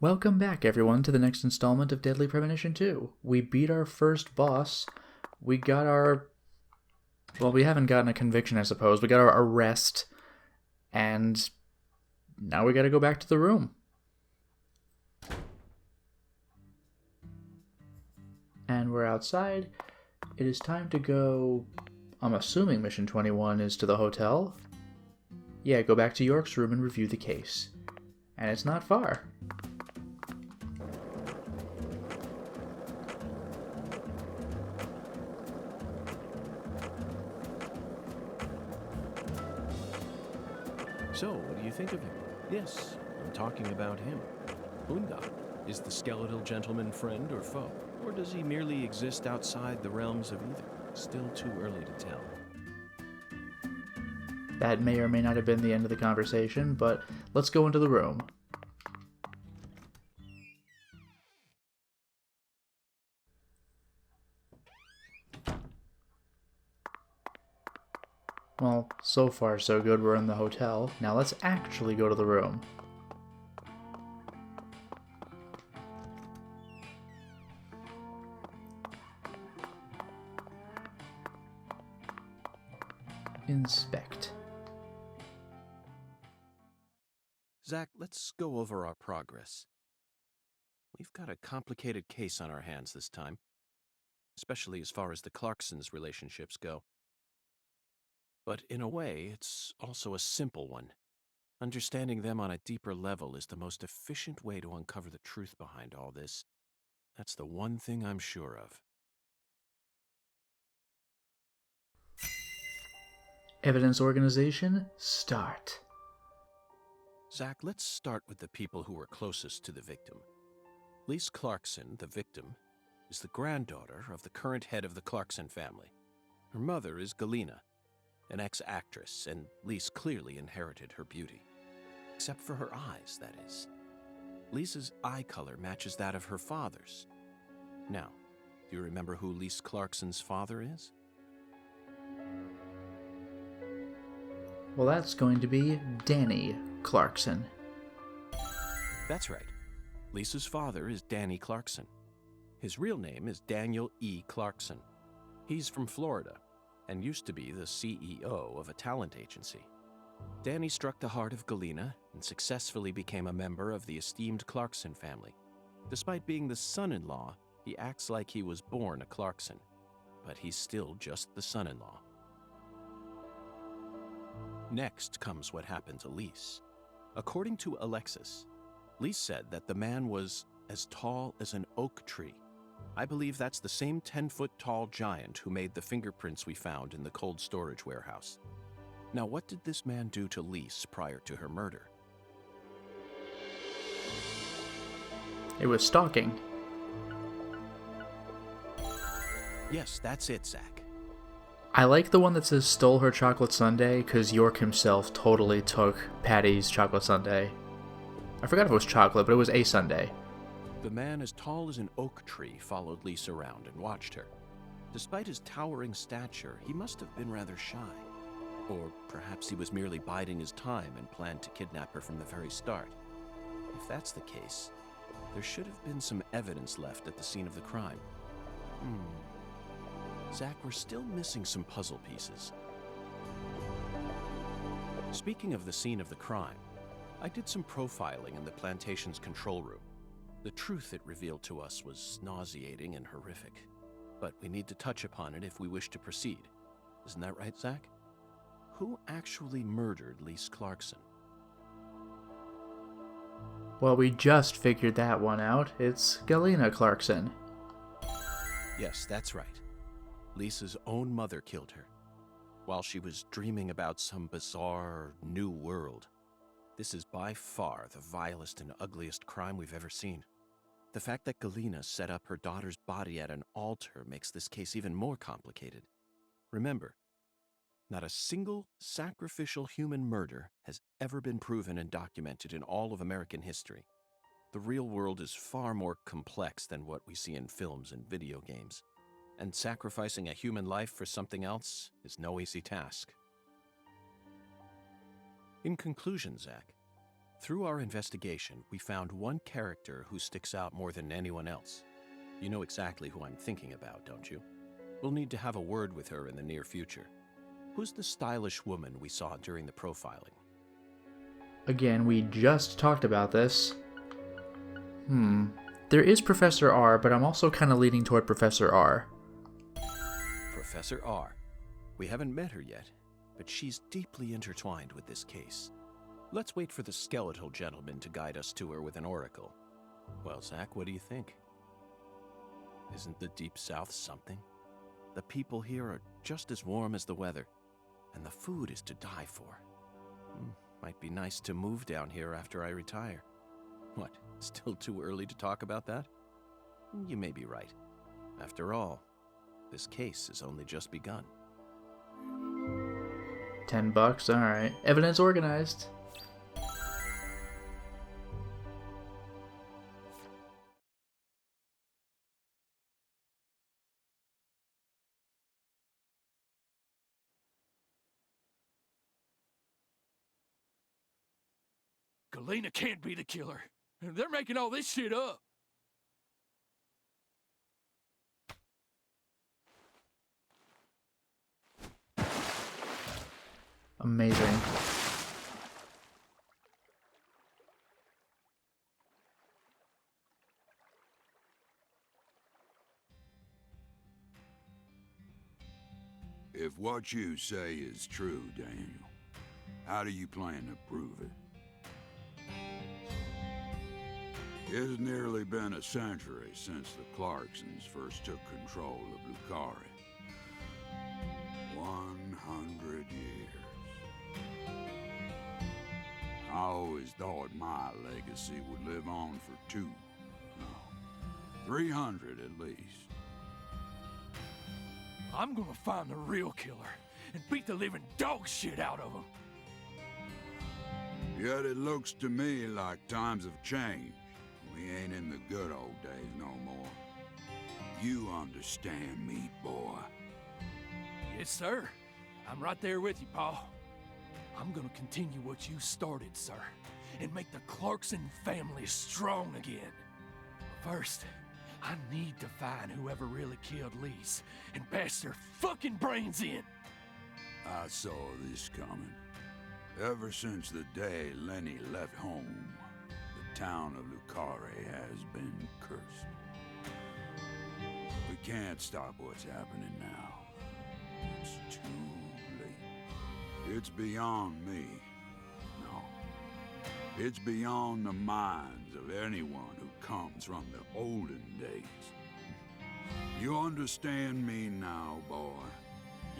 Welcome back, everyone, to the next installment of Deadly Premonition 2. We beat our first boss. We got our... Well, we haven't gotten a conviction, I suppose. We got our arrest. And now we gotta go back to the room. And we're outside. It is time to go... I'm assuming Mission 21 is to the hotel. Yeah, go back to York's room and review the case. And it's not far. So, what do you think of him? Yes, I'm talking about him. Unda. Is the skeletal gentleman friend or foe? Or does he merely exist outside the realms of either? Still too early to tell. That may or may not have been the end of the conversation, but let's go into the room. Well, so far so good, we're in the hotel. Now let's actually go to the room. Inspect. Zach, let's go over our progress. We've got a complicated case on our hands this time, especially as far as the Clarksons' relationships go. But in a way, it's also a simple one. Understanding them on a deeper level is the most efficient way to uncover the truth behind all this. That's the one thing I'm sure of. Evidence organization, start. Zach, let's start with the people who were closest to the victim. Lise Clarkson, the victim, is the granddaughter of the current head of the Clarkson family. Her mother is Galena, an ex-actress, and Lise clearly inherited her beauty. Except for her eyes, that is. Lisa's eye color matches that of her father's. Now, do you remember who Lise Clarkson's father is? Well, that's going to be Danny Clarkson. That's right. Lisa's father is Danny Clarkson. His real name is Daniel E. Clarkson. He's from Florida and used to be the CEO of a talent agency. Danny struck the heart of Galena and successfully became a member of the esteemed Clarkson family. Despite being the son-in-law, he acts like he was born a Clarkson, but he's still just the son-in-law. Next comes what happened to Lise. According to Alexis, Lise said that the man was as tall as an oak tree. I believe that's the same 10-foot-tall giant who made the fingerprints we found in the cold storage warehouse. Now, what did this man do to Lise prior to her murder? It was stalking. Yes, that's it, Zach. I like the one that says stole her chocolate sundae, because York himself totally took Patty's chocolate sundae. I forgot if it was chocolate, but it was a sundae. The man as tall as an oak tree followed Lise around and watched her. Despite his towering stature, he must have been rather shy. Or perhaps he was merely biding his time and planned to kidnap her from the very start. If that's the case, there should have been some evidence left at the scene of the crime. Zach, we're still missing some puzzle pieces. Speaking of the scene of the crime, I did some profiling in the plantation's control room. The truth it revealed to us was nauseating and horrific, but we need to touch upon it if we wish to proceed. Isn't that right, Zach? Who actually murdered Lise Clarkson? Well, we just figured that one out. It's Galena Clarkson. Yes, that's right. Lisa's own mother killed her, while she was dreaming about some bizarre new world. This is by far the vilest and ugliest crime we've ever seen. The fact that Galena set up her daughter's body at an altar makes this case even more complicated. Remember, not a single sacrificial human murder has ever been proven and documented in all of American history. The real world is far more complex than what we see in films and video games, and sacrificing a human life for something else is no easy task. In conclusion, Zach, Through our investigation, we found one character who sticks out more than anyone else. You know exactly who I'm thinking about, don't you? We'll need to have a word with her in the near future. Who's the stylish woman we saw during the profiling? Again, we just talked about this. There is Professor R, but I'm also kind of leaning toward Professor R. Professor R. We haven't met her yet, but she's deeply intertwined with this case. Let's wait for the skeletal gentleman to guide us to her with an oracle. Well, Zach, what do you think? Isn't the Deep South something? The people here are just as warm as the weather, and the food is to die for. Might be nice to move down here after I retire. What, still too early to talk about that? You may be right. After all, this case has only just begun. $10, alright. Evidence organized. Galena can't be the killer. They're making all this shit up. Amazing. If what you say is true, Daniel, how do you plan to prove it? It's nearly been a century since the Clarksons first took control of Lucari. 100 years. I always thought my legacy would live on for 300 at least. I'm gonna find the real killer and beat the living dog shit out of him. Yet it looks to me like times have changed. We ain't in the good old days no more. You understand me, boy? Yes, sir. I'm right there with you, Paul. I'm gonna continue what you started, sir, and make the Clarkson family strong again. First, I need to find whoever really killed Lise and bash their fucking brains in. I saw this coming. Ever since the day Lenny left home, the town of Lucari has been cursed. We can't stop what's happening now. It's too late. It's beyond me. No. It's beyond the minds of anyone who comes from the olden days. You understand me now, boy?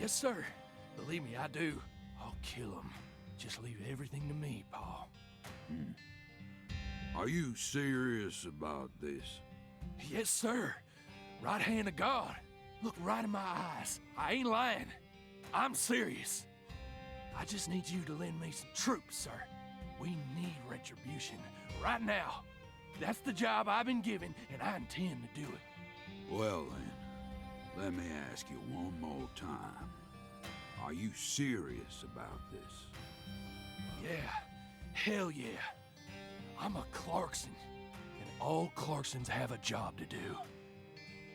Yes, sir. Believe me, I do. I'll kill him. Just leave everything to me, Paul. Are you serious about this? Yes, sir. Right hand of God. Look right in my eyes. I ain't lying. I'm serious. I just need you to lend me some troops, sir. We need retribution right now. That's the job I've been given, and I intend to do it. Well then, let me ask you one more time. Are you serious about this? Yeah. Hell yeah. I'm a Clarkson, and all Clarksons have a job to do.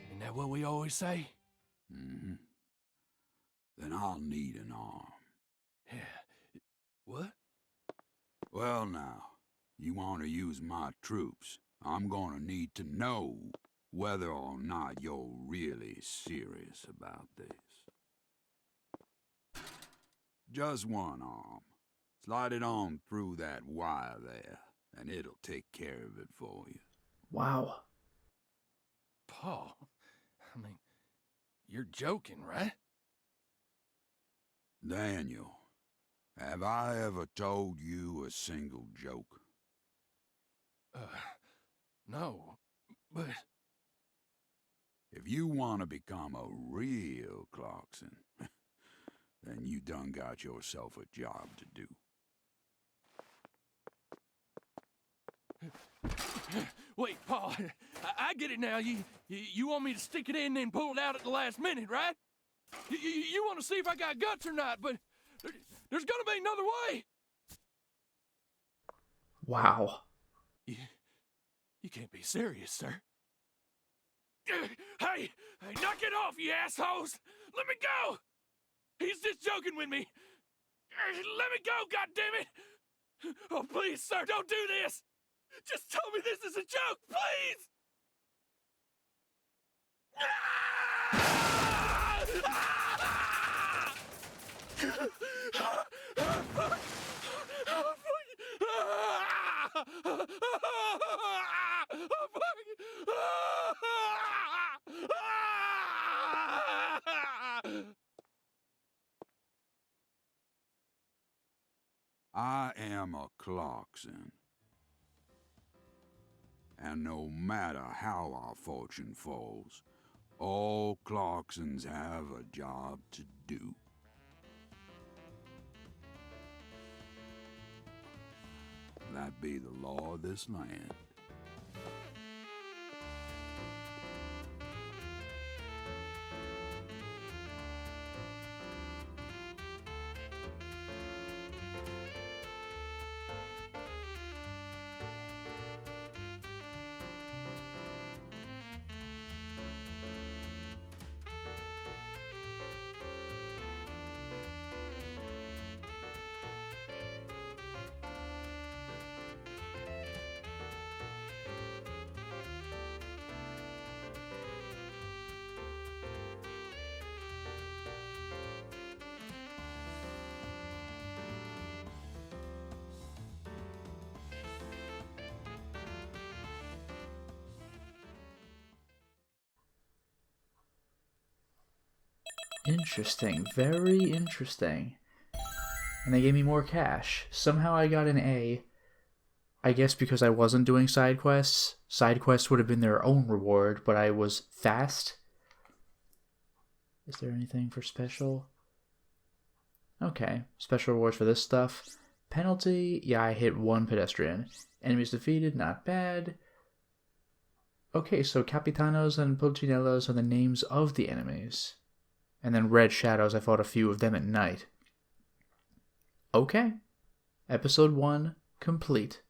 Isn't that what we always say? Mm-hmm. Then I'll need an arm. Yeah. What? Well now, you want to use my troops, I'm gonna need to know whether or not you're really serious about this. Just one arm. Slide it on through that wire there, and it'll take care of it for you. Wow. Paul, I mean, you're joking, right? Daniel, have I ever told you a single joke? No, but... If you want to become a real Clarkson, then you done got yourself a job to do. Wait, Paul, I get it now. You want me to stick it in and then pull it out at the last minute, right? You want to see if I got guts or not, but there's gonna be another way. Wow. You can't be serious, sir. Hey, knock it off, you assholes! Let me go! He's just joking with me. Let me go, goddammit! Oh, please, sir, don't do this! Just tell me this is a joke, please! I am a Clarkson. And no matter how our fortune falls, all Clarksons have a job to do. That be the law of this land. Interesting. Very interesting. And they gave me more cash. Somehow I got an A. I guess because I wasn't doing side quests. Side quests would have been their own reward, but I was fast. Is there anything for special? Okay. Special rewards for this stuff. Penalty. Yeah, I hit 1 pedestrian. Enemies defeated. Not bad. Okay, so Capitanos and Pulcinellos are the names of the enemies. And then Red Shadows, I fought a few of them at night. Okay. Episode 1 complete.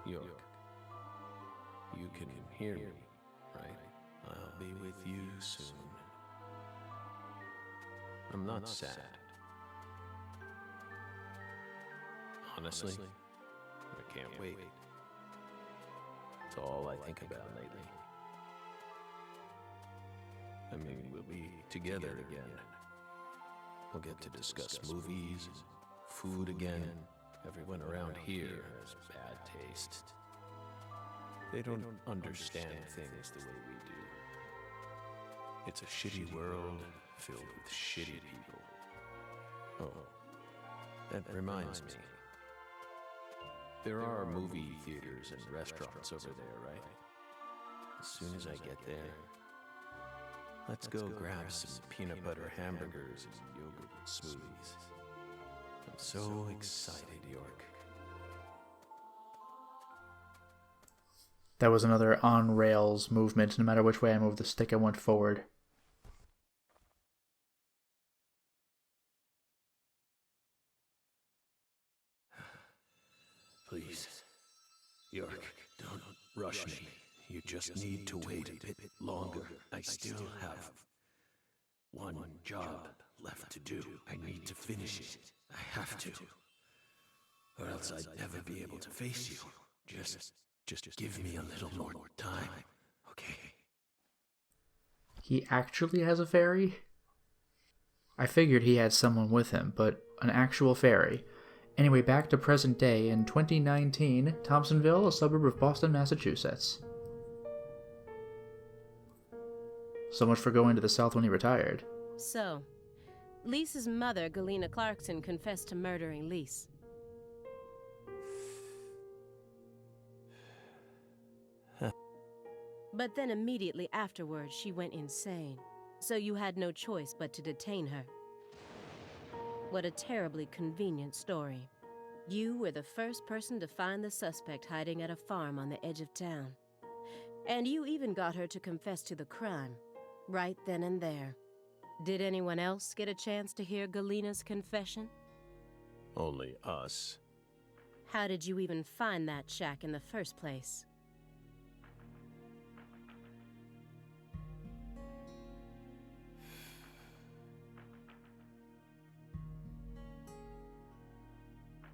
York, you can hear me, right? I'll be with you soon. I'm not sad. Honestly, I can't wait. It's all I think about lately. I mean, we'll be together again. We'll get to discuss movies and food again. Everyone around here has bad taste. They don't understand things the way we do. It's a shitty world filled with shitty people. Oh, that reminds me. There are movie theaters and restaurants over there, right? As soon as I get there, let's go grab some peanut butter hamburgers and yogurt smoothies. I'm so excited, York. That was another on-rails movement. No matter which way I moved the stick, I went forward. Please, York, don't rush me. You just need to wait a bit longer. I still have one job left to do. I need to finish it. I have to. Or else I'd never be able to face you. Just give me a little more time, okay? He actually has a fairy? I figured he had someone with him, but an actual fairy. Anyway, back to present day in 2019, Thompsonville, a suburb of Boston, Massachusetts. So much for going to the South when he retired. So, Lisa's mother, Galena Clarkson, confessed to murdering Lise. But then immediately afterwards, she went insane. So you had no choice but to detain her. What a terribly convenient story. You were the first person to find the suspect hiding at a farm on the edge of town. And you even got her to confess to the crime, right then and there. Did anyone else get a chance to hear Galina's confession? Only us. How did you even find that shack in the first place?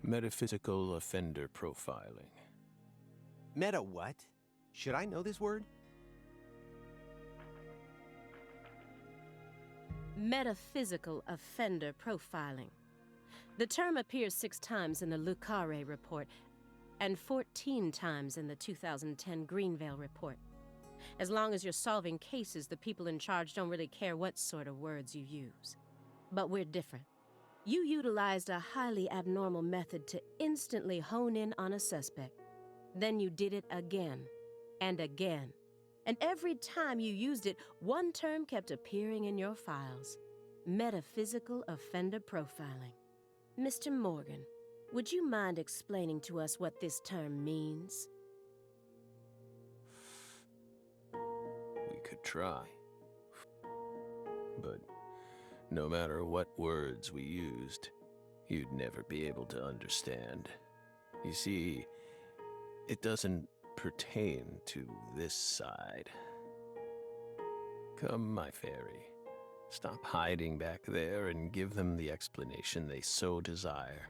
Metaphysical offender profiling. Meta what? Should I know this word? Metaphysical offender profiling. The term appears 6 times in the Lucare report and 14 times in the 2010 Greenvale report. As long as you're solving cases, the people in charge don't really care what sort of words you use. But we're different. You utilized a highly abnormal method to instantly hone in on a suspect. Then you did it again and again. And every time you used it, one term kept appearing in your files. Metaphysical offender profiling. Mr. Morgan, would you mind explaining to us what this term means? We could try. But no matter what words we used, you'd never be able to understand. You see, it doesn't pertain to this side. Come, my fairy. Stop hiding back there and give them the explanation they so desire.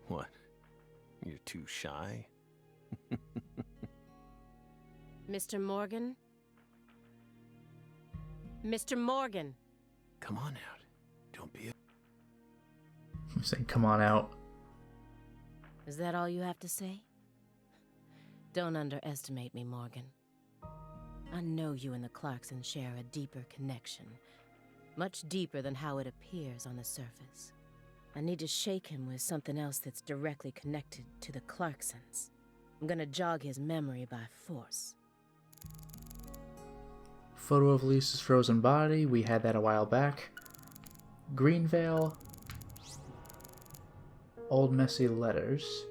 What? You're too shy? Mr. Morgan? Mr. Morgan! Come on out. Don't be I'm saying, come on out. Is that all you have to say? Don't underestimate me, Morgan. I know you and the Clarksons share a deeper connection. Much deeper than how it appears on the surface. I need to shake him with something else that's directly connected to the Clarksons. I'm gonna jog his memory by force. Photo of Lisa's frozen body. We had that a while back. Greenvale. Old messy letters.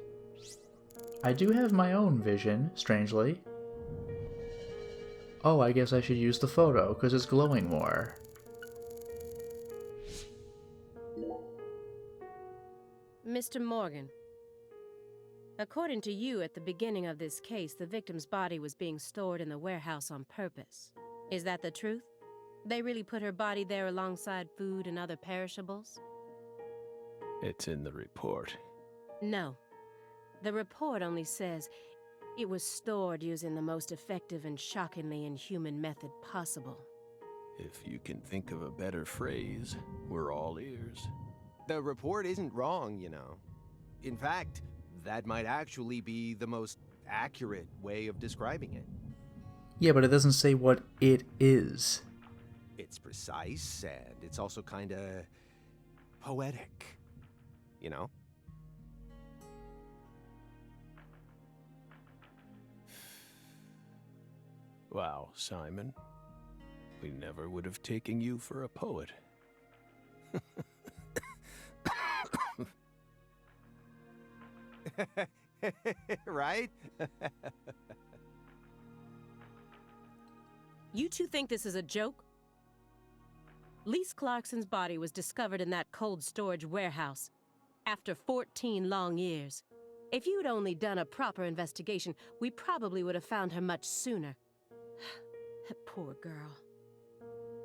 I do have my own vision, strangely. Oh, I guess I should use the photo, because it's glowing more. Mr. Morgan, according to you, at the beginning of this case, the victim's body was being stored in the warehouse on purpose. Is that the truth? They really put her body there alongside food and other perishables? It's in the report. No. The report only says it was stored using the most effective and shockingly inhuman method possible. If you can think of a better phrase, we're all ears. The report isn't wrong, you know. In fact, that might actually be the most accurate way of describing it. Yeah, but it doesn't say what it is. It's precise, and it's also kinda poetic, you know? Wow, Simon. We never would have taken you for a poet. Right? You two think this is a joke? Lise Clarkson's body was discovered in that cold storage warehouse after 14 long years. If you'd only done a proper investigation, we probably would have found her much sooner. That poor girl.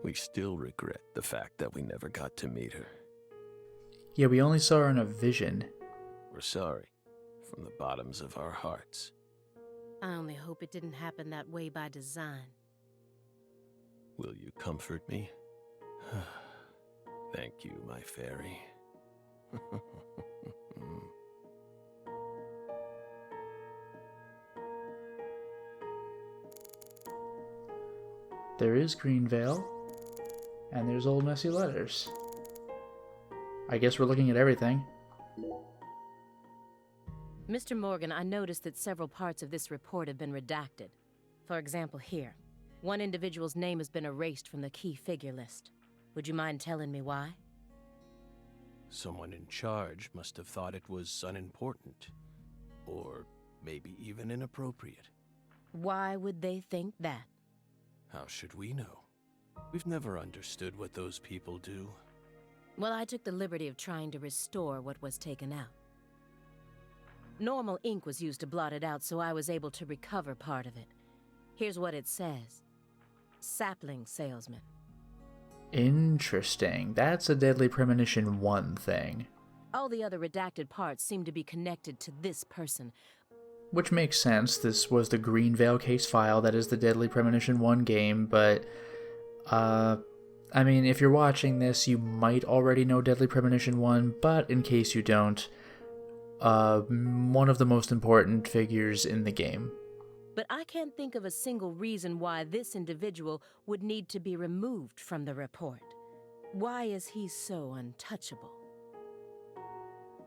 We still regret the fact that we never got to meet her. Yeah, we only saw her in a vision. We're sorry, from the bottoms of our hearts. I only hope it didn't happen that way by design. Will you comfort me? Thank you, my fairy. There is Greenvale, and there's Old Messy Letters. I guess we're looking at everything. Mr. Morgan, I noticed that several parts of this report have been redacted. For example, here. One individual's name has been erased from the key figure list. Would you mind telling me why? Someone in charge must have thought it was unimportant. Or maybe even inappropriate. Why would they think that? How should we know? We've never understood what those people do. Well, I took the liberty of trying to restore what was taken out. Normal ink was used to blot it out, so I was able to recover part of it. Here's what it says. Sapling salesman. Interesting. That's a Deadly Premonition 1 thing. All the other redacted parts seem to be connected to this person. Which makes sense. This was the Greenvale case file that is the Deadly Premonition 1 game, but, I mean, if you're watching this, you might already know Deadly Premonition 1, but in case you don't, one of the most important figures in the game. But I can't think of a single reason why this individual would need to be removed from the report. Why is he so untouchable?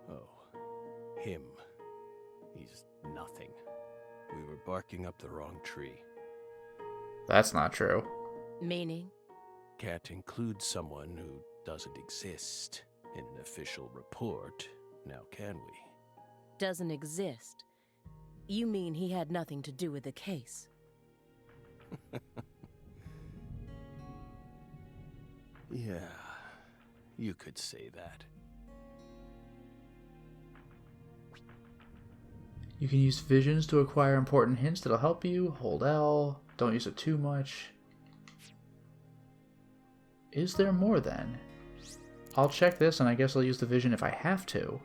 Oh, him. He's nothing. We were barking up the wrong tree. That's not true. Meaning? Can't include someone who doesn't exist in an official report, now can we? Doesn't exist. You mean he had nothing to do with the case? Yeah, you could say that. You can use visions to acquire important hints that'll help you. Hold L. Don't use it too much. Is there more then? I'll check this and I guess I'll use the vision if I have to.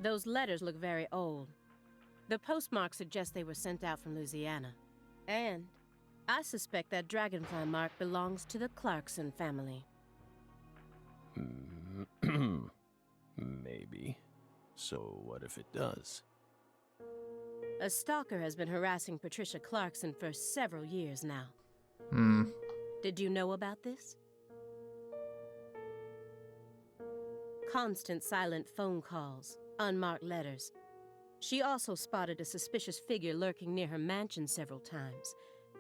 Those letters look very old. The postmark suggests they were sent out from Louisiana. And I suspect that dragonfly mark belongs to the Clarkson family. Maybe. So what if it does? A stalker has been harassing Patricia Clarkson for several years now. Did you know about this? Constant silent phone calls, unmarked letters. She also spotted a suspicious figure lurking near her mansion several times.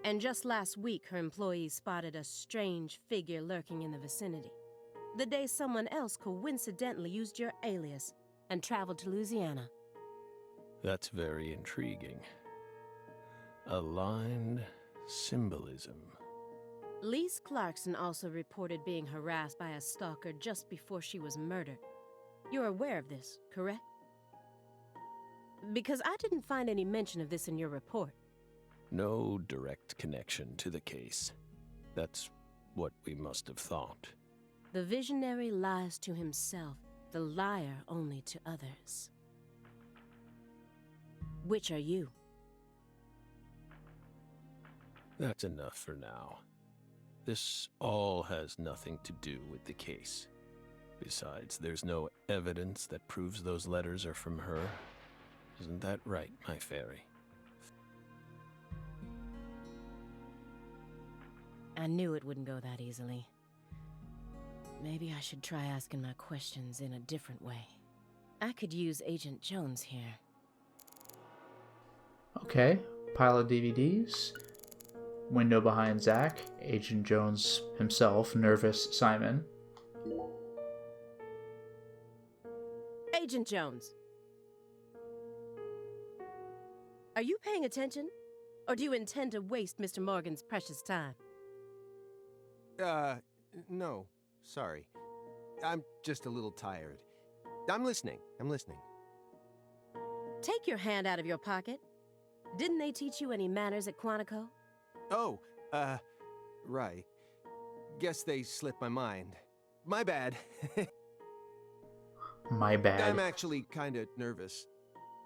And just last week, her employees spotted a strange figure lurking in the vicinity. The day someone else coincidentally used your alias and traveled to Louisiana. That's very intriguing. Aligned symbolism. Lise Clarkson also reported being harassed by a stalker just before she was murdered. You're aware of this, correct? Because I didn't find any mention of this in your report. No direct connection to the case. That's what we must have thought. The visionary lies to himself, the liar only to others. Which are you? That's enough for now. This all has nothing to do with the case. Besides, there's no evidence that proves those letters are from her. Isn't that right, my fairy? I knew it wouldn't go that easily. Maybe I should try asking my questions in a different way. I could use Agent Jones here. Okay, pile of DVDs. Window behind Zach. Agent Jones himself, nervous Simon. Agent Jones! Are you paying attention? Or do you intend to waste Mr. Morgan's precious time? No. Sorry. I'm just a little tired. I'm listening. Take your hand out of your pocket. Didn't they teach you any manners at Quantico? Oh, right. Guess they slipped my mind. My bad. My bad. I'm actually kinda nervous.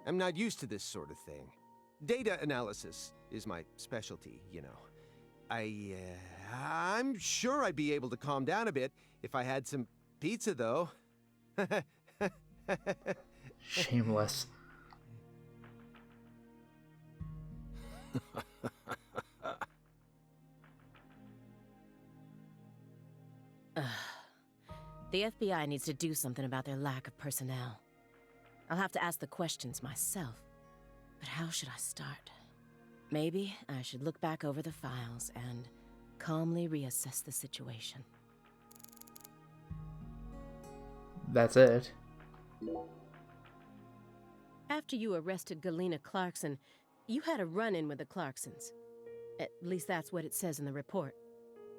I'm not used to this sort of thing. Data analysis is my specialty, you know. I'm sure I'd be able to calm down a bit if I had some pizza, though. Shameless. The FBI needs to do something about their lack of personnel. I'll have to ask the questions myself. But how should I start? Maybe I should look back over the files and calmly reassess the situation. that's it. After you arrested Galena Clarkson, you had a run-in with the Clarksons. At least that's what it says in the report.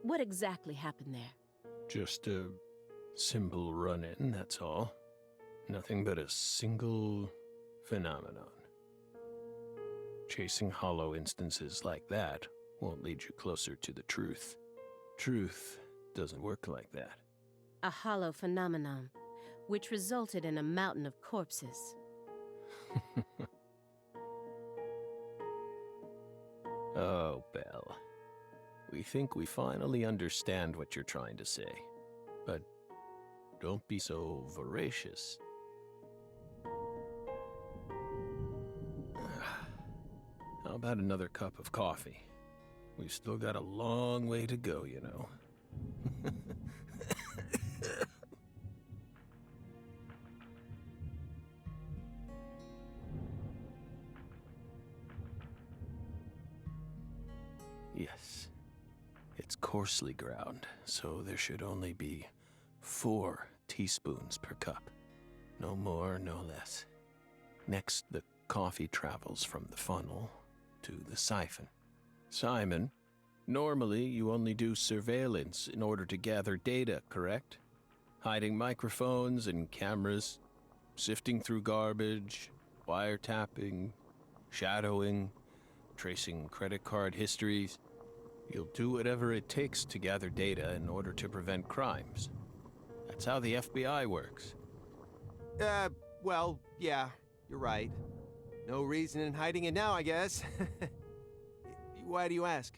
What exactly happened there? Just a simple run-in, that's all. Nothing but a single phenomenon. Chasing hollow instances like that won't lead you closer to the truth. Truth doesn't work like that. A hollow phenomenon, which resulted in a mountain of corpses. Oh, Belle. We think we finally understand what you're trying to say. But don't be so voracious. How about another cup of coffee? We've still got a long way to go, you know. Yes. It's coarsely ground, so there should only be 4 teaspoons per cup. No more, no less. Next, the coffee travels from the funnel to the siphon. Simon, normally you only do surveillance in order to gather data, correct? Hiding microphones and cameras, sifting through garbage, wiretapping, shadowing, tracing credit card histories. You'll do whatever it takes to gather data in order to prevent crimes. That's how the FBI works. Well, yeah, you're right. No reason in hiding it now, I guess. Why do you ask?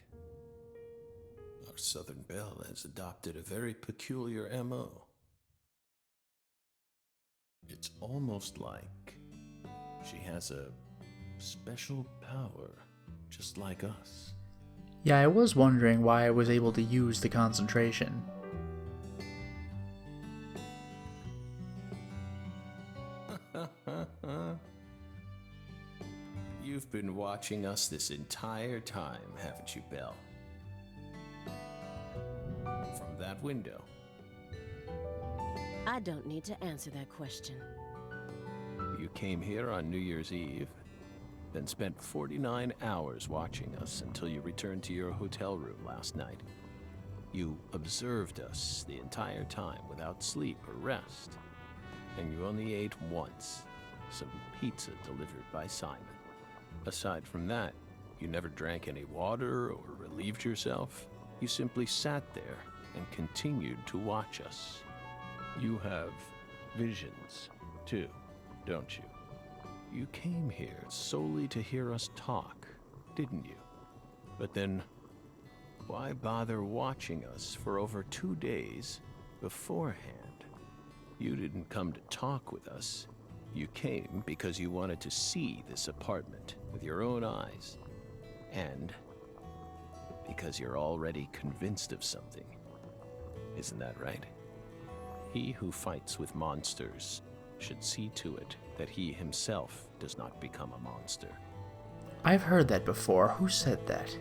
Our Southern Belle has adopted a very peculiar MO. It's almost like she has a special power, just like us. Yeah, I was wondering why I was able to use the concentration. You've been watching us this entire time, haven't you, Belle? From that window. I don't need to answer that question. You came here on New Year's Eve, then spent 49 hours watching us until you returned to your hotel room last night. You observed us the entire time without sleep or rest, and you only ate once, some pizza delivered by Simon. Aside from that, you never drank any water or relieved yourself. You simply sat there and continued to watch us. You have visions, too, don't you? You came here solely to hear us talk, didn't you? But then, why bother watching us for over 2 days beforehand? You didn't come to talk with us. You came because you wanted to see this apartment with your own eyes. And because you're already convinced of something. Isn't that right? He who fights with monsters should see to it that he himself does not become a monster. I've heard that before. Who said that?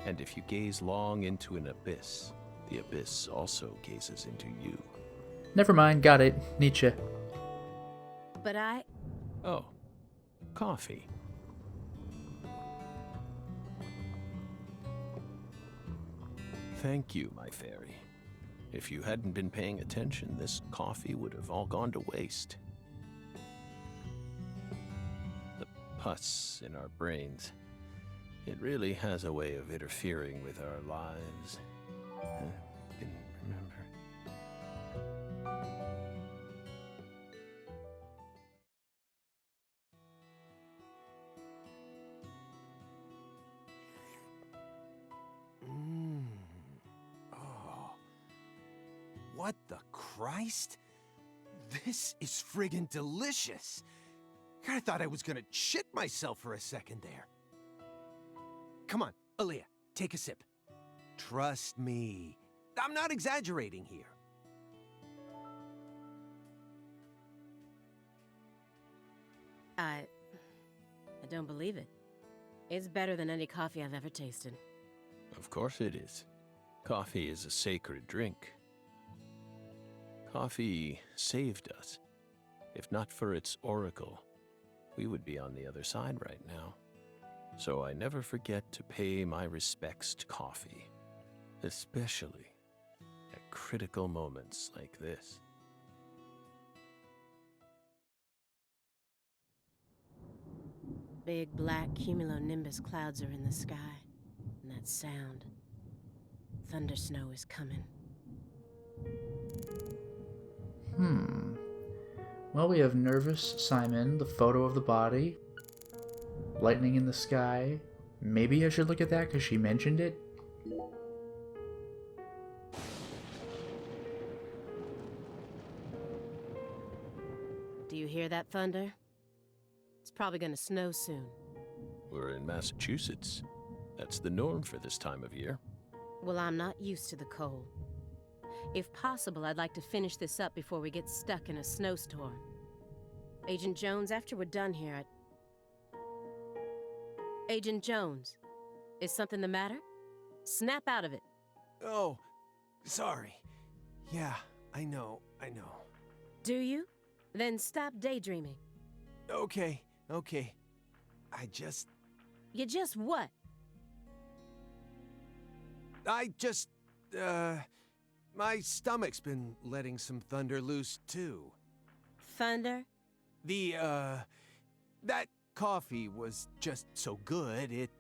And if you gaze long into an abyss, the abyss also gazes into you. Never mind, got it. Nietzsche. But Oh, coffee. Thank you, my fairy. If you hadn't been paying attention, this coffee would have all gone to waste. The pus in our brains. It really has a way of interfering with our lives. Didn't remember. Oh. What the Christ? This is friggin' delicious. I thought I was gonna shit myself for a second there. Come on, Aaliyah, take a sip. Trust me. I'm not exaggerating here. I don't believe it. It's better than any coffee I've ever tasted. Of course it is. Coffee is a sacred drink. Coffee saved us. If not for its oracle, we would be on the other side right now. So I never forget to pay my respects to coffee, especially at critical moments like this. Big black cumulonimbus clouds are in the sky, and that sound. Thunder snow is coming. Well, we have nervous Simon, the photo of the body, lightning in the sky. Maybe I should look at that because she mentioned it. Do you hear that thunder? It's probably gonna snow soon. We're in Massachusetts. That's the norm for this time of year. Well, I'm not used to the cold. If possible, I'd like to finish this up before we get stuck in a snowstorm. Agent Jones, after we're done here, Agent Jones, is something the matter? Snap out of it. Oh, sorry. Yeah, I know. Do you? Then stop daydreaming. Okay. You just what? My stomach's been letting some thunder loose, too. Thunder? That coffee was just so good, It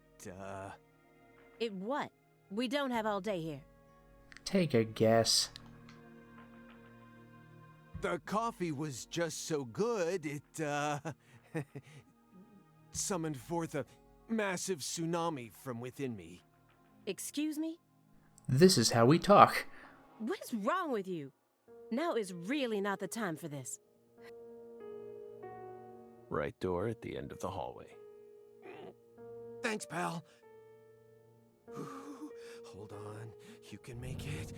what? We don't have all day here. Take a guess. The coffee was just so good, it, summoned forth a massive tsunami from within me. Excuse me? This is how we talk. What is wrong with you? Now is really not the time for this. Right door at the end of the hallway. Thanks, pal. Hold on. You can make it.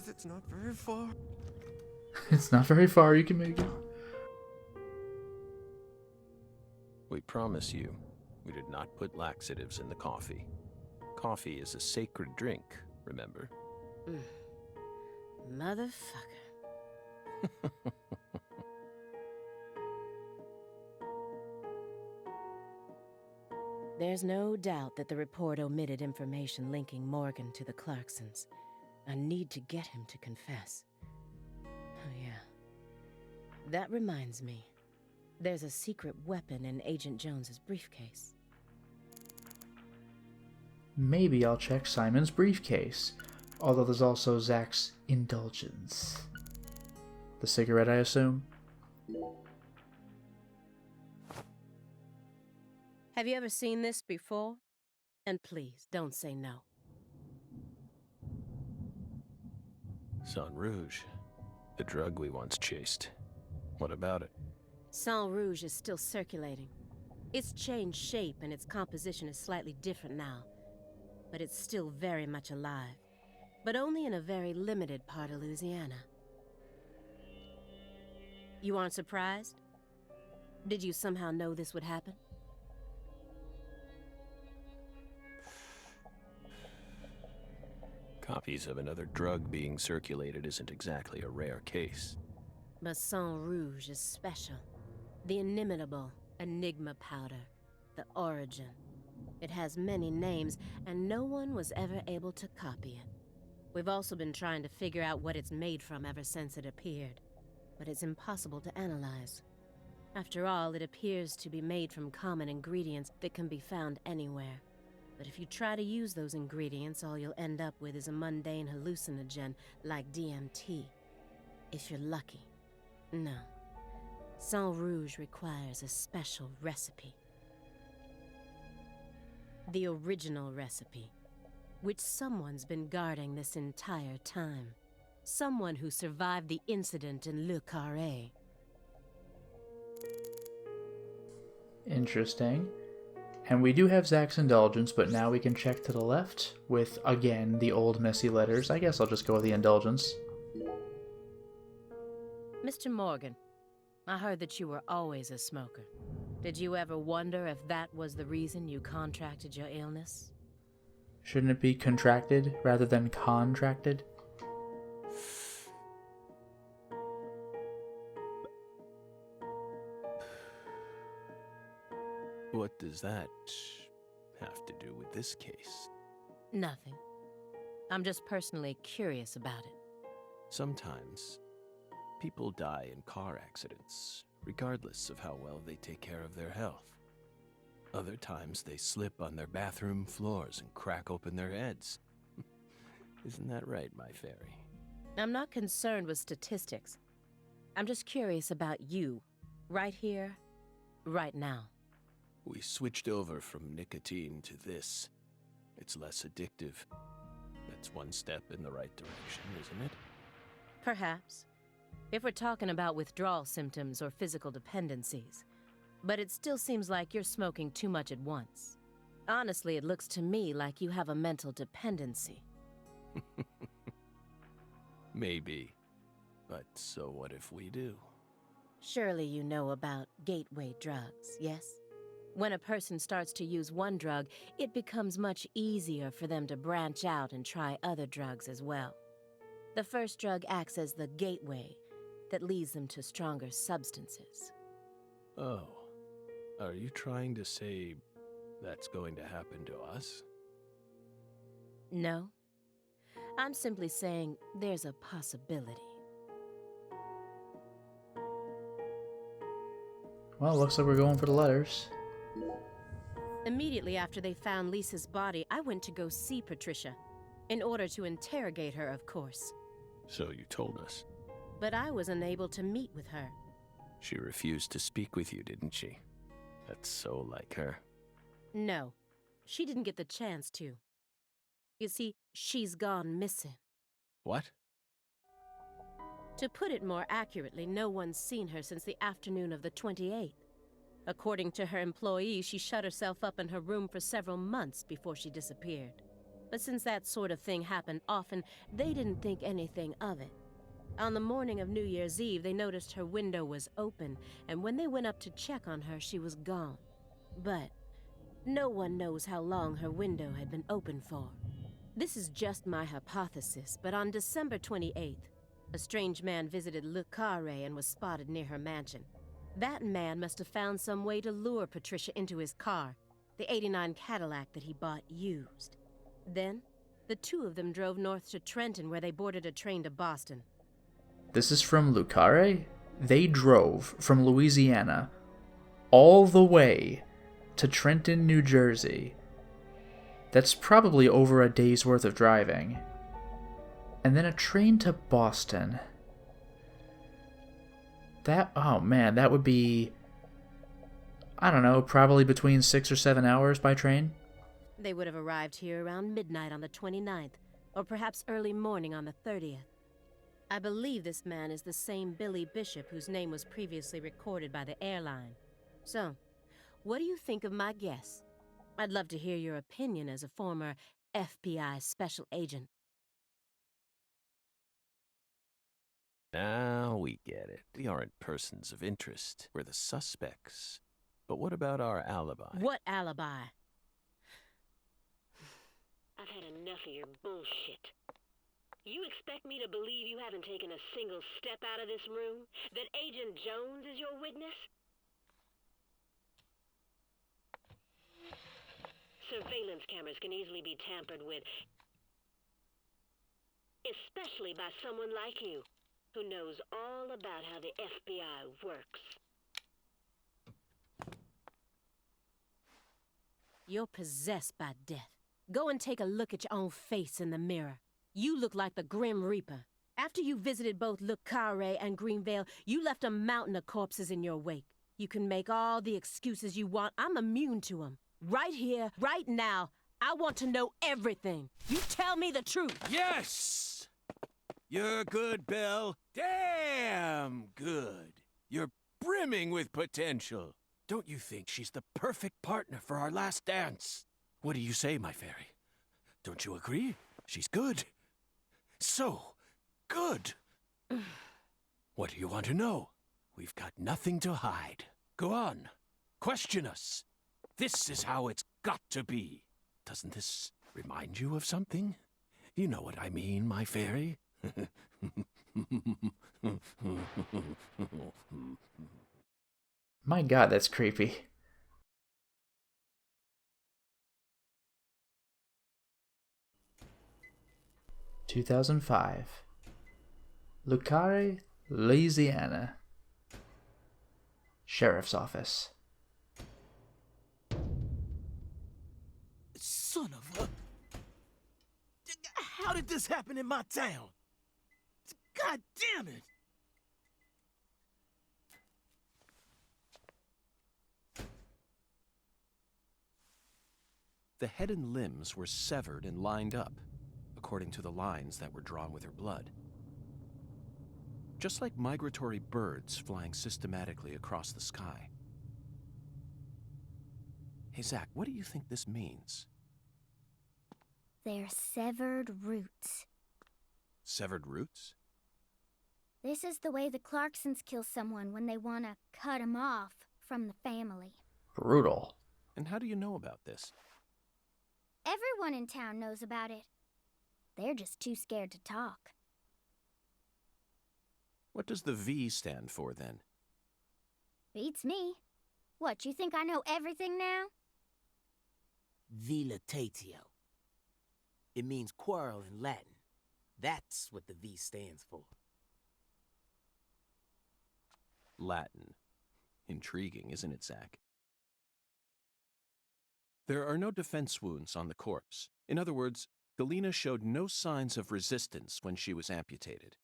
It's not very far. It's not very far, you can make it. We promise you, we did not put laxatives in the coffee. Coffee is a sacred drink, remember? Motherfucker. There's no doubt that the report omitted information linking Morgan to the Clarksons. I need to get him to confess. Oh, yeah. That reminds me. There's a secret weapon in Agent Jones's briefcase. Maybe I'll check Simon's briefcase. Although there's also Zach's indulgence. The cigarette, I assume? Have you ever seen this before? And please, don't say no. Sang Rouge, the drug we once chased. What about it? Sang Rouge is still circulating. It's changed shape and its composition is slightly different now. But it's still very much alive. But only in a very limited part of Louisiana. You aren't surprised? Did you somehow know this would happen? Copies of another drug being circulated isn't exactly a rare case. But Sang Rouge is special. The inimitable Enigma powder. The origin. It has many names, and no one was ever able to copy it. We've also been trying to figure out what it's made from ever since it appeared. But it's impossible to analyze. After all, it appears to be made from common ingredients that can be found anywhere. But if you try to use those ingredients, all you'll end up with is a mundane hallucinogen like DMT. If you're lucky. No. Sang Rouge requires a special recipe. The original recipe, which someone's been guarding this entire time. Someone who survived the incident in Le Carré. Interesting. And we do have Zach's indulgence, but now we can check to the left with, again, the old messy letters. I guess I'll just go with the indulgence. Mr. Morgan, I heard that you were always a smoker. Did you ever wonder if that was the reason you contracted your illness? Shouldn't it be contracted rather than contracted? What does that have to do with this case? Nothing. I'm just personally curious about it. Sometimes, people die in car accidents, regardless of how well they take care of their health. Other times, they slip on their bathroom floors and crack open their heads. Isn't that right, my fairy? I'm not concerned with statistics. I'm just curious about you, right here, right now. We switched over from nicotine to this. It's less addictive. That's one step in the right direction, isn't it? Perhaps. If we're talking about withdrawal symptoms or physical dependencies. But it still seems like you're smoking too much at once. Honestly, it looks to me like you have a mental dependency. Maybe. But so what if we do? Surely you know about gateway drugs, yes? When a person starts to use one drug, it becomes much easier for them to branch out and try other drugs as well. The first drug acts as the gateway that leads them to stronger substances. Oh. Are you trying to say that's going to happen to us? No. I'm simply saying there's a possibility. Well, looks like we're going for the letters. Immediately after they found Lisa's body, I went to go see Patricia. In order to interrogate her, of course. So you told us. But I was unable to meet with her. She refused to speak with you, didn't she? That's so like her. No, she didn't get the chance to. You see, she's gone missing. What? To put it more accurately, no one's seen her since the afternoon of the 28th. According to her employees, she shut herself up in her room for several months before she disappeared. But since that sort of thing happened often, they didn't think anything of it. On the morning of New Year's Eve, they noticed her window was open, and when they went up to check on her, she was gone. But no one knows how long her window had been open for. This is just my hypothesis, but on December 28th, a strange man visited Le Carré and was spotted near her mansion. That man must have found some way to lure Patricia into his car, the '89 Cadillac that he bought used. Then, the two of them drove north to Trenton, where they boarded a train to Boston. This is from Lucare? They drove from Louisiana all the way to Trenton, New Jersey. That's probably over a day's worth of driving. And then a train to Boston. Oh man, that would be, I don't know, probably between 6 or 7 hours by train. They would have arrived here around midnight on the 29th, or perhaps early morning on the 30th. I believe this man is the same Billy Bishop whose name was previously recorded by the airline. So, what do you think of my guess? I'd love to hear your opinion as a former FBI special agent. Now we get it. We aren't persons of interest. We're the suspects. But what about our alibi? What alibi? I've had enough of your bullshit. You expect me to believe you haven't taken a single step out of this room? That Agent Jones is your witness? Surveillance cameras can easily be tampered with, especially by someone like you, who knows all about how the FBI works. You're possessed by death. Go and take a look at your own face in the mirror. You look like the Grim Reaper. After you visited both Le Carré and Greenvale, you left a mountain of corpses in your wake. You can make all the excuses you want. I'm immune to them. Right here, right now, I want to know everything. You tell me the truth. Yes! You're good, Belle. Damn good. You're brimming with potential. Don't you think she's the perfect partner for our last dance? What do you say, my fairy? Don't you agree? She's good. So good. What do you want to know? We've got nothing to hide. Go on. Question us. This is how it's got to be. Doesn't this remind you of something? You know what I mean, my fairy? My god, that's creepy. 2005. Lucare, Louisiana. Sheriff's Office. Son of a... How did this happen in my town? God damn it! The head and limbs were severed and lined up, according to the lines that were drawn with her blood. Just like migratory birds flying systematically across the sky. Hey, Zach, what do you think this means? They're severed roots. Severed roots? This is the way the Clarksons kill someone when they want to cut him off from the family. Brutal. And how do you know about this? Everyone in town knows about it. They're just too scared to talk. What does the V stand for, then? Beats me. What, you think I know everything now? Vilitatio. It means quarrel in Latin. That's what the V stands for. Latin. Intriguing, isn't it, Zach? There are no defense wounds on the corpse. In other words, Galena showed no signs of resistance when she was amputated.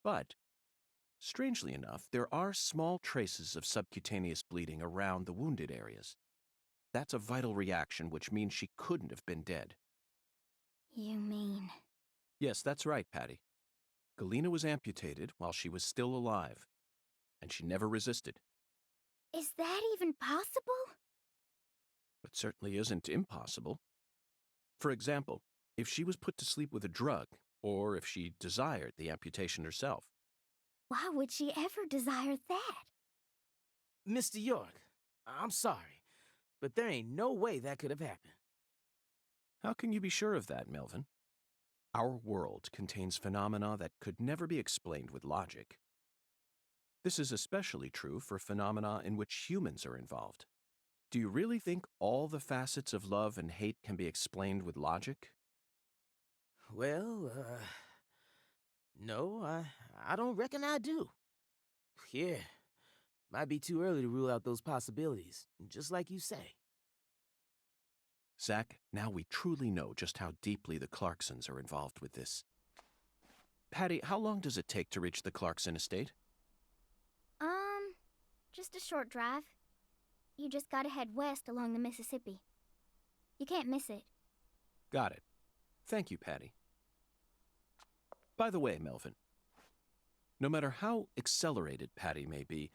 But, strangely enough, there are small traces of subcutaneous bleeding around the wounded areas. That's a vital reaction, which means she couldn't have been dead. You mean... Yes, that's right, Patty. Galena was amputated while she was still alive, and she never resisted. Is that even possible? It certainly isn't impossible. For example, if she was put to sleep with a drug, or if she desired the amputation herself. Why would she ever desire that? Mr. York, I'm sorry, but there ain't no way that could have happened. How can you be sure of that, Melvin? Our world contains phenomena that could never be explained with logic. This is especially true for phenomena in which humans are involved. Do you really think all the facets of love and hate can be explained with logic? Well, no, I don't reckon I do. Yeah, might be too early to rule out those possibilities, just like you say. Zach, now we truly know just how deeply the Clarksons are involved with this. Patty, how long does it take to reach the Clarkson estate? Just a short drive. You just gotta head west along the Mississippi. You can't miss it. Got it. Thank you, Patty. By the way, Melvin, no matter how accelerated Patty may be,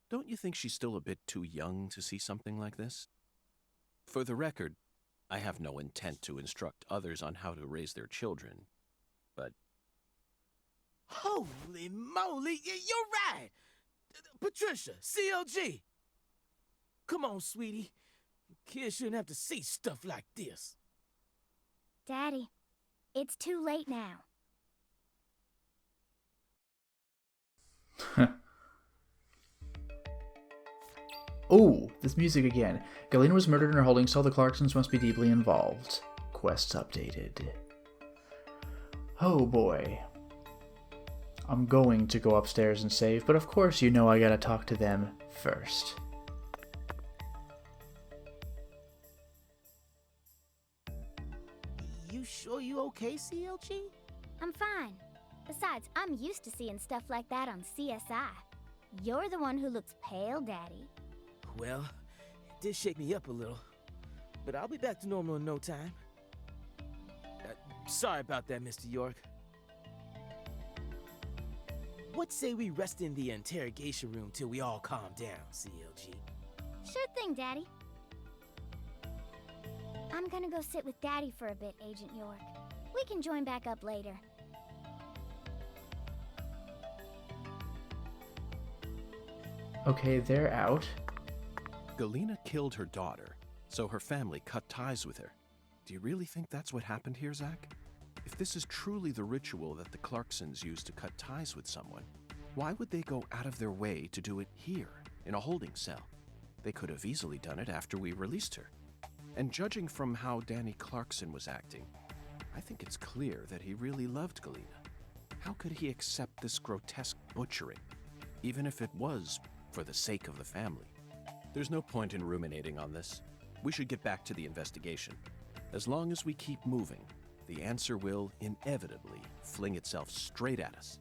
don't you think she's still a bit too young to see something like this? For the record, I have no intent to instruct others on how to raise their children, but... Holy moly, you're right! Patricia, CLG! Come on, sweetie. Kids shouldn't have to see stuff like this. Daddy, it's too late now. Oh, this music again. Galena was murdered in her holding cell. The Clarksons must be deeply involved. Quests updated. Oh boy. I'm going to go upstairs and save, but of course you know I gotta talk to them first. You sure you okay, CLG? I'm fine. Besides, I'm used to seeing stuff like that on CSI. You're the one who looks pale, Daddy. Well, it did shake me up a little, but I'll be back to normal in no time. Sorry about that, Mr. York. What say we rest in the interrogation room till we all calm down, CLG? Sure thing, Daddy. I'm gonna go sit with Daddy for a bit, Agent York. We can join back up later. Okay, they're out. Galena killed her daughter, so her family cut ties with her. Do you really think that's what happened here, Zach? If this is truly the ritual that the Clarksons use to cut ties with someone, why would they go out of their way to do it here, in a holding cell? They could have easily done it after we released her. And judging from how Danny Clarkson was acting, I think it's clear that he really loved Galena. How could he accept this grotesque butchering, even if it was for the sake of the family? There's no point in ruminating on this. We should get back to the investigation. As long as we keep moving, the answer will inevitably fling itself straight at us.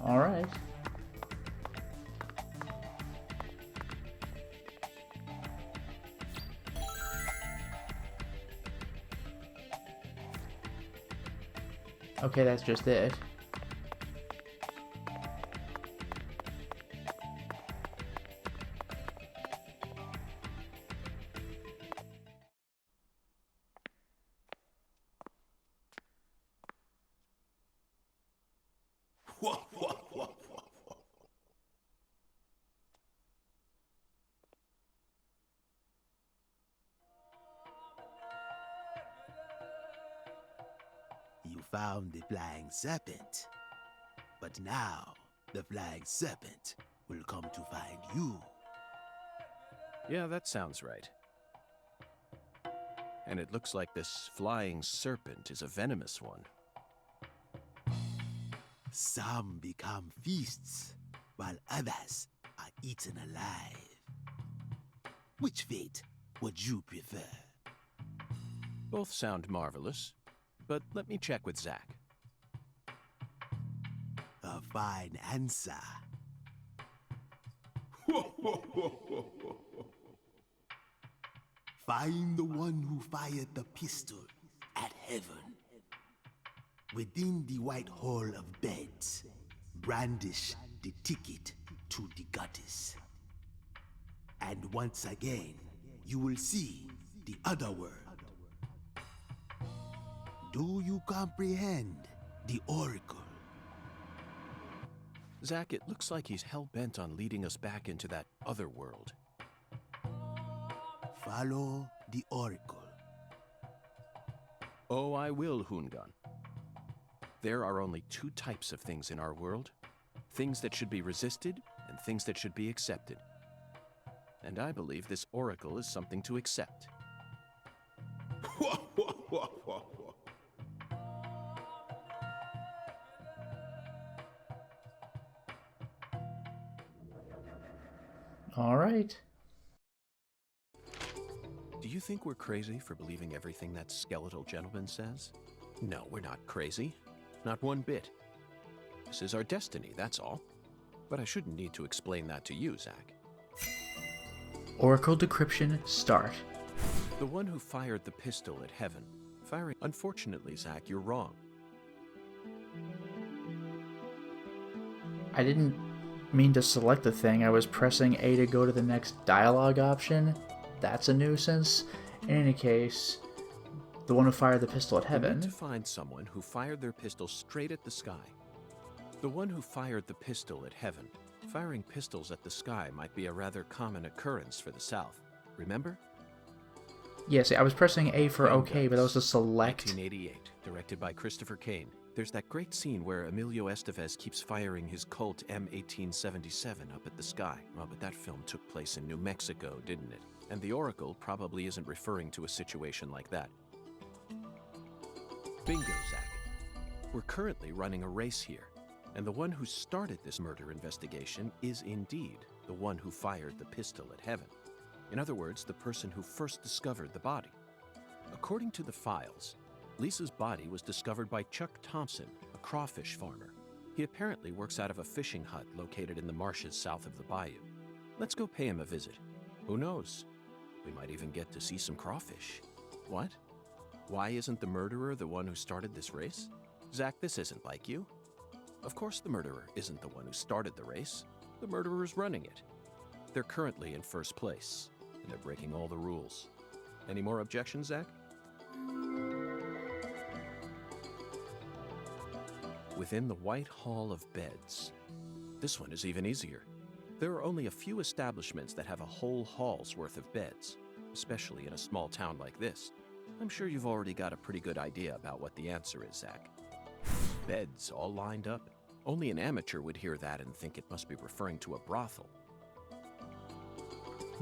All right. Okay, that's just it. You found the flying serpent. But now, the flying serpent will come to find you. Yeah, that sounds right. And it looks like this flying serpent is a venomous one. Some become feasts, while others are eaten alive. Which fate would you prefer? Both sound marvelous, but let me check with Zach. A fine answer. Find the one who fired the pistol at heaven. Within the white hall of beds, brandish the ticket to the goddess. And once again, you will see the other world. Do you comprehend the oracle? Zach, it looks like he's hell-bent on leading us back into that other world. Follow the oracle. Oh, I will, Hungan. There are only two types of things in our world. Things that should be resisted and things that should be accepted. And I believe this oracle is something to accept. All right. Do you think we're crazy for believing everything that skeletal gentleman says? No, we're not crazy. Not one bit. This is our destiny, that's all. But I shouldn't need to explain that to you, Zach. Oracle decryption start. The one who fired the pistol at heaven. Firing. Unfortunately, Zach, you're wrong. I didn't mean to select the thing. I was pressing A to go to the next dialogue option. That's a nuisance. In any case, the one who fired the pistol at We heaven. need to find someone who fired their pistol straight at the sky. The one who fired the pistol at heaven. Firing pistols at the sky might be a rather common occurrence for the South. Remember? Yes, I was pressing A for okay, but that was to select. 1988, directed by Christopher Kane. There's that great scene where Emilio Estevez keeps firing his Colt M1877 up at the sky. Well, but that film took place in New Mexico, didn't it? And the Oracle probably isn't referring to a situation like that. Bingo, Zach. We're currently running a race here, and the one who started this murder investigation is indeed the one who fired the pistol at heaven. In other words, the person who first discovered the body. According to the files, Lisa's body was discovered by Chuck Thompson, a crawfish farmer. He apparently works out of a fishing hut located in the marshes south of the bayou. Let's go pay him a visit. Who knows? We might even get to see some crawfish. What? Why isn't the murderer the one who started this race? Zach, this isn't like you. Of course the murderer isn't the one who started the race. The murderer's running it. They're currently in first place, and they're breaking all the rules. Any more objections, Zach? Within the White Hall of Beds. This one is even easier. There are only a few establishments that have a whole hall's worth of beds, especially in a small town like this. I'm sure you've already got a pretty good idea about what the answer is, Zach. Beds all lined up. Only an amateur would hear that and think it must be referring to a brothel.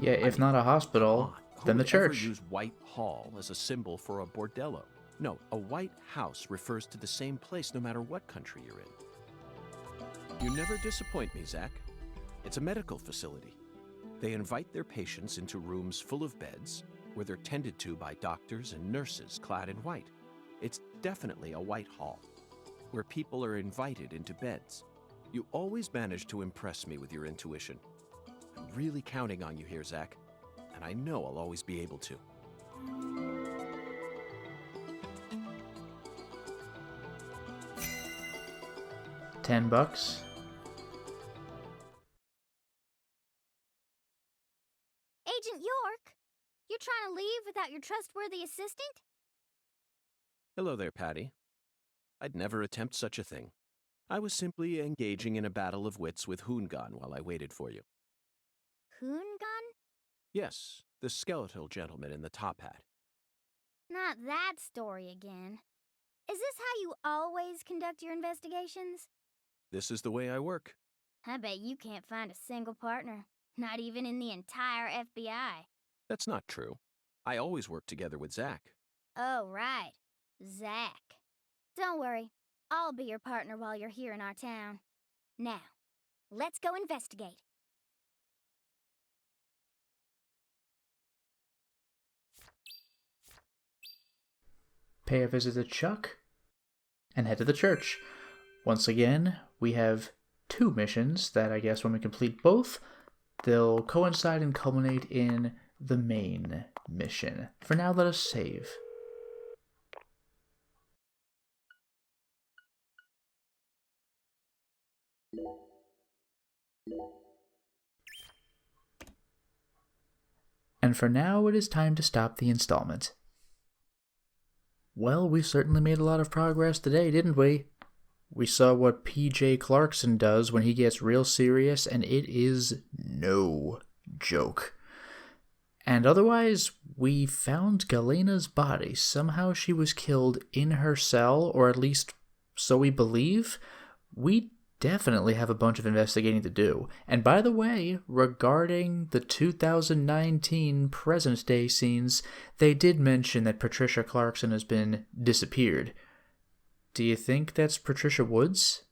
Yeah, if not a hospital, Then the Who would ever church. use White Hall as a symbol for a bordello? No, a white house refers to the same place no matter what country you're in. You never disappoint me, Zach. It's a medical facility. They invite their patients into rooms full of beds where they're tended to by doctors and nurses clad in white. It's definitely a white hall, where people are invited into beds. You always manage to impress me with your intuition. I'm really counting on you here, Zach, and I know I'll always be able to. $10. Agent York, you're trying to leave without your trustworthy assistant? Hello there, Patty. I'd never attempt such a thing. I was simply engaging in a battle of wits with Hoongan while I waited for you. Hoongan? Yes, the skeletal gentleman in the top hat. Not that story again. Is this how you always conduct your investigations? This is the way I work. I bet you can't find a single partner, not even in the entire FBI. That's not true. I always work together with Zach. Oh, right. Zach. Don't worry. I'll be your partner while you're here in our town. Now, let's go investigate. Pay a visit to Chuck, and head to the church. Once again, we have 2 missions that I guess when we complete both, they'll coincide and culminate in the main mission. For now, let us save. And for now, it is time to stop the installment. Well, we certainly made a lot of progress today, didn't we? We saw what P.J. Clarkson does when he gets real serious, and it is no joke. And otherwise, we found Galena's body. Somehow she was killed in her cell, or at least so we believe. We definitely have a bunch of investigating to do. And by the way, regarding the 2019 present day scenes, they did mention that Patricia Clarkson has been disappeared. Do you think that's Patricia Woods?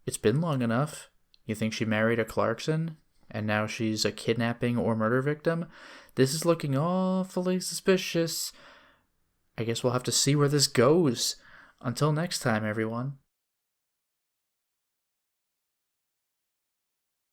It's been long enough. You think she married a Clarkson, and now she's a kidnapping or murder victim? This is looking awfully suspicious. I guess we'll have to see where this goes. Until next time, everyone.